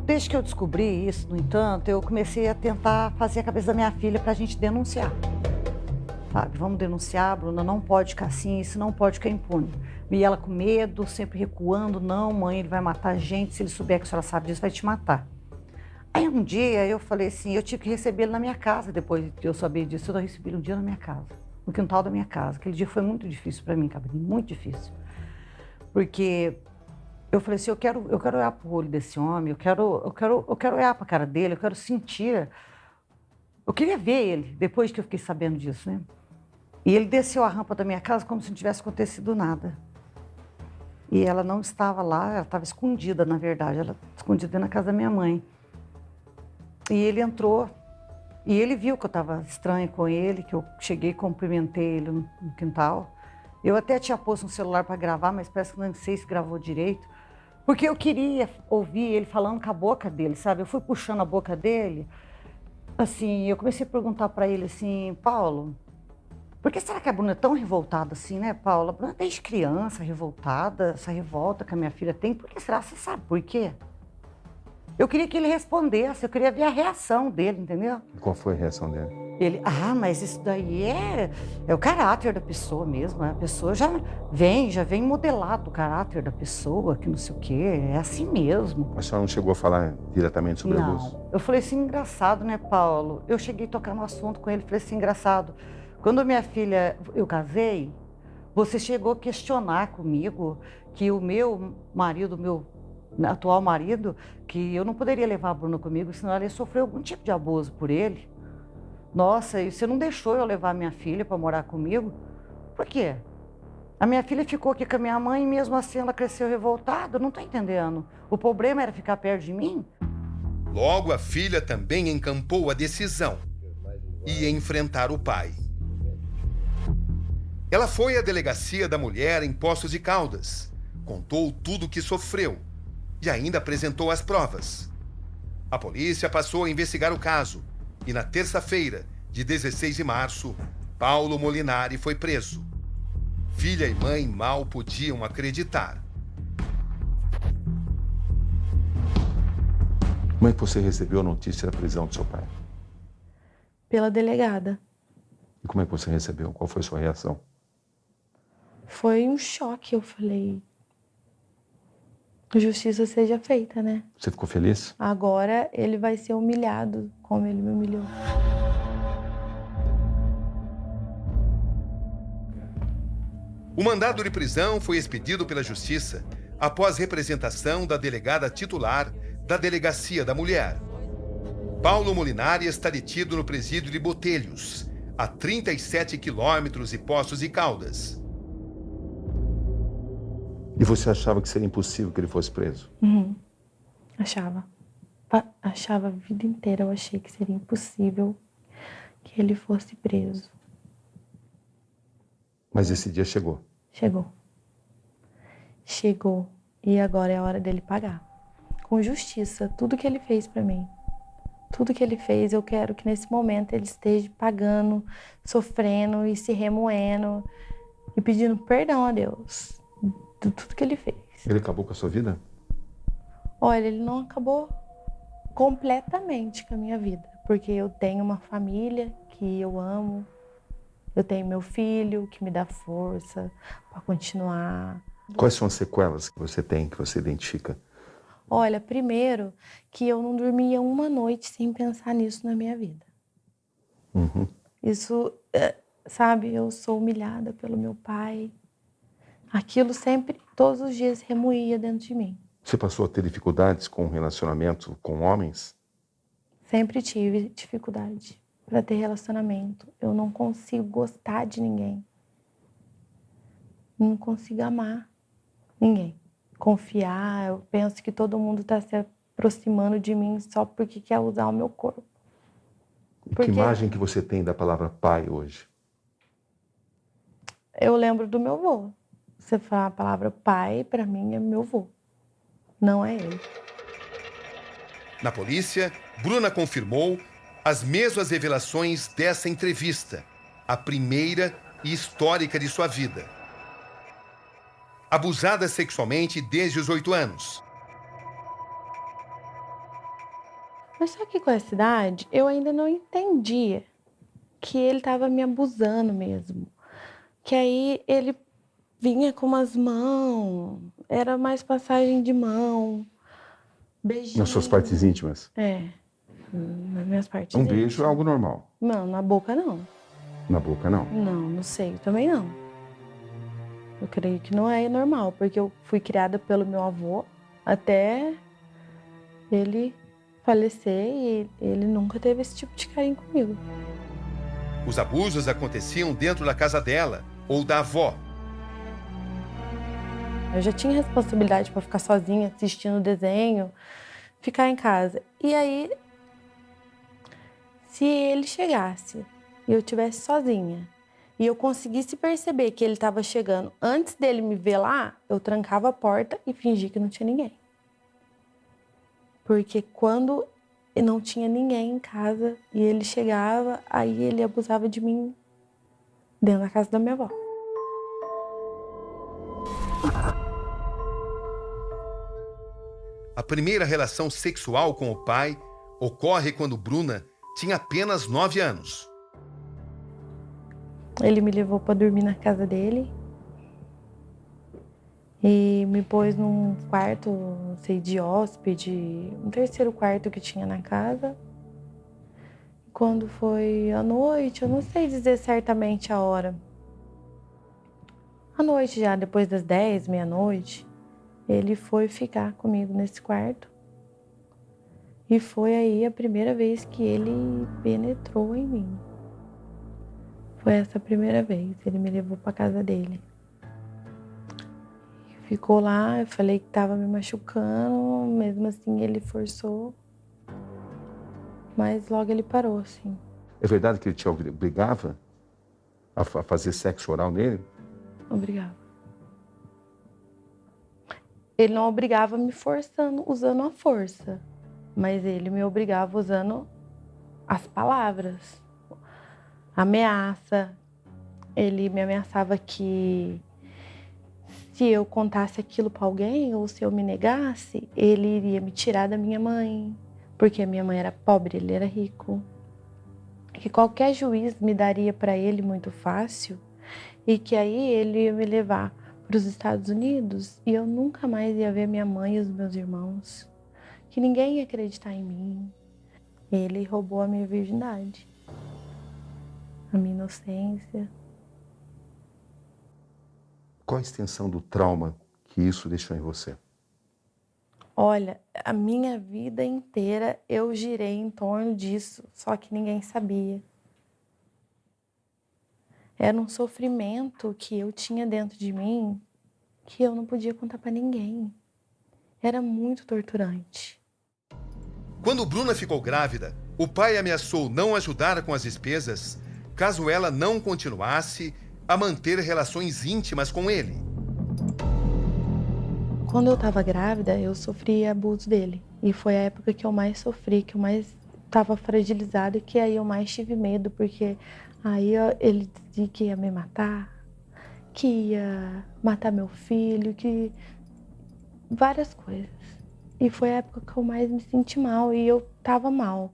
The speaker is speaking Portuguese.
Desde que eu descobri isso, no entanto, eu comecei a tentar fazer a cabeça da minha filha para a gente denunciar. Sabe, vamos denunciar, Bruna, não pode ficar assim, isso não pode ficar impune. E ela com medo, sempre recuando, não, mãe, ele vai matar a gente, se ele souber que a senhora sabe disso, vai te matar. Aí um dia eu falei assim, eu tive que recebê-lo na minha casa, depois de eu saber disso, eu recebi ele um dia na minha casa, no quintal da minha casa. Aquele dia foi muito difícil para mim, Cabrinho, muito difícil. Porque eu falei assim, eu quero olhar pro olho desse homem, eu quero olhar pra cara dele, eu quero sentir. Eu queria ver ele, depois que eu fiquei sabendo disso, né? E ele desceu a rampa da minha casa como se não tivesse acontecido nada. E ela não estava lá, ela estava escondida, na verdade, ela escondida na casa da minha mãe. E ele entrou, e ele viu que eu estava estranha com ele, que eu cheguei e cumprimentei ele no quintal. Eu até tinha posto um celular para gravar, mas parece que não sei se gravou direito. Porque eu queria ouvir ele falando com a boca dele, sabe? Eu fui puxando a boca dele, assim, eu comecei a perguntar para ele assim, Paulo, por que será que a Bruna é tão revoltada assim, né, Paula? A Bruna é desde criança revoltada, essa revolta que a minha filha tem, por que será? Você sabe por quê? Eu queria que ele respondesse, eu queria ver a reação dele, entendeu? E qual foi a reação dele? Ele, mas isso daí é o caráter da pessoa mesmo, a pessoa já vem modelado o caráter da pessoa, que não sei o quê, é assim mesmo. A senhora não chegou a falar diretamente sobre abuso? Não, eu falei assim, engraçado, né, Paulo? Eu cheguei a tocar no assunto com ele, falei assim, engraçado, quando minha filha, eu casei, você chegou a questionar comigo que o meu marido, meu atual marido, que eu não poderia levar a Bruna comigo, senão ela ia sofrer algum tipo de abuso por ele. Nossa, e você não deixou eu levar minha filha para morar comigo? Por quê? A minha filha ficou aqui com a minha mãe e mesmo assim ela cresceu revoltada, eu não estou entendendo. O problema era ficar perto de mim? Logo, a filha também encampou a decisão: ia enfrentar o pai. Ela foi à delegacia da mulher em Poços de Caldas, contou tudo o que sofreu e ainda apresentou as provas. A polícia passou a investigar o caso e na terça-feira, de 16 de março, Paulo Molinari foi preso. Filha e mãe mal podiam acreditar. Como é que você recebeu a notícia da prisão do seu pai? Pela delegada. E como é que você recebeu? Qual foi a sua reação? Foi um choque, eu falei. Justiça seja feita, né? Você ficou feliz? Agora ele vai ser humilhado, como ele me humilhou. O mandado de prisão foi expedido pela Justiça após representação da delegada titular da Delegacia da Mulher. Paulo Molinari está detido no presídio de Botelhos, a 37 quilômetros de Poços de Caldas. E você achava que seria impossível que ele fosse preso? Achava. Achava a vida inteira, eu achei que seria impossível que ele fosse preso. Mas esse dia chegou. Chegou. Chegou. E agora é a hora dele pagar. Com justiça, tudo que ele fez pra mim. Tudo que ele fez, eu quero que nesse momento ele esteja pagando, sofrendo e se remoendo e pedindo perdão a Deus de tudo que ele fez. Ele acabou com a sua vida? Olha, ele não acabou completamente com a minha vida, porque eu tenho uma família que eu amo, eu tenho meu filho que me dá força para continuar. Quais são as sequelas que você tem, que você identifica? Olha, primeiro, que eu não dormia uma noite sem pensar nisso na minha vida. Isso, sabe, eu sou humilhada pelo meu pai. Aquilo sempre, todos os dias, remoía dentro de mim. Você passou a ter dificuldades com o relacionamento com homens? Sempre tive dificuldade para ter relacionamento. Eu não consigo gostar de ninguém. Não consigo amar ninguém. Confiar, eu penso que todo mundo está se aproximando de mim só porque quer usar o meu corpo. Que imagem que você tem da palavra pai hoje? Eu lembro do meu avô. Você fala a palavra pai, para mim é meu avô. Não é ele. Na polícia, Bruna confirmou as mesmas revelações dessa entrevista, a primeira e histórica de sua vida. Abusada sexualmente desde os 8 anos. Mas só que com essa idade, eu ainda não entendia que ele estava me abusando mesmo. Que aí ele vinha com umas mãos, era mais passagem de mão, beijinho. Nas suas partes íntimas? É, nas minhas partes Um íntimas. beijo é algo normal. Não, na boca não. Na boca, não. Não, no seio também não. Eu creio que não é normal, porque eu fui criada pelo meu avô até ele falecer e ele nunca teve esse tipo de carinho comigo. Os abusos aconteciam dentro da casa dela ou da avó. Eu já tinha responsabilidade para ficar sozinha, assistindo desenho, ficar em casa. E aí, se ele chegasse e eu estivesse sozinha e eu conseguisse perceber que ele estava chegando antes dele me ver lá, eu trancava a porta e fingia que não tinha ninguém. Porque quando não tinha ninguém em casa e ele chegava, aí ele abusava de mim dentro da casa da minha avó. A primeira relação sexual com o pai ocorre quando Bruna tinha apenas 9 anos. Ele me levou para dormir na casa dele e me pôs num quarto, não sei, de hóspede, um terceiro quarto que tinha na casa. Quando foi à noite, eu não sei dizer certamente a hora. À noite já, depois das 10, meia-noite, ele foi ficar comigo nesse quarto. E foi aí a primeira vez que ele penetrou em mim. Foi essa primeira vez, ele me levou para casa dele. Ficou lá, eu falei que estava me machucando, mesmo assim ele forçou. Mas logo ele parou, assim. É verdade que ele te obrigava a fazer sexo oral nele? Obrigava. Ele não obrigava me forçando, usando a força. Mas ele me obrigava usando as palavras. Ameaça. Ele me ameaçava que se eu contasse aquilo para alguém ou se eu me negasse, ele iria me tirar da minha mãe. Porque a minha mãe era pobre, ele era rico. Que qualquer juiz me daria para ele muito fácil e que aí ele ia me levar para os Estados Unidos e eu nunca mais ia ver minha mãe e os meus irmãos. Que ninguém ia acreditar em mim. Ele roubou a minha virgindade, a minha inocência. Qual a extensão do trauma que isso deixou em você? Olha, a minha vida inteira eu girei em torno disso, só que ninguém sabia. Era um sofrimento que eu tinha dentro de mim que eu não podia contar para ninguém. Era muito torturante. Quando Bruna ficou grávida, o pai ameaçou não ajudar com as despesas caso ela não continuasse a manter relações íntimas com ele. Quando eu estava grávida, eu sofri abuso dele. E foi a época que eu mais sofri, que eu mais estava fragilizada, que aí eu mais tive medo, porque aí ele dizia que ia me matar, que ia matar meu filho, que várias coisas. E foi a época que eu mais me senti mal e eu estava mal.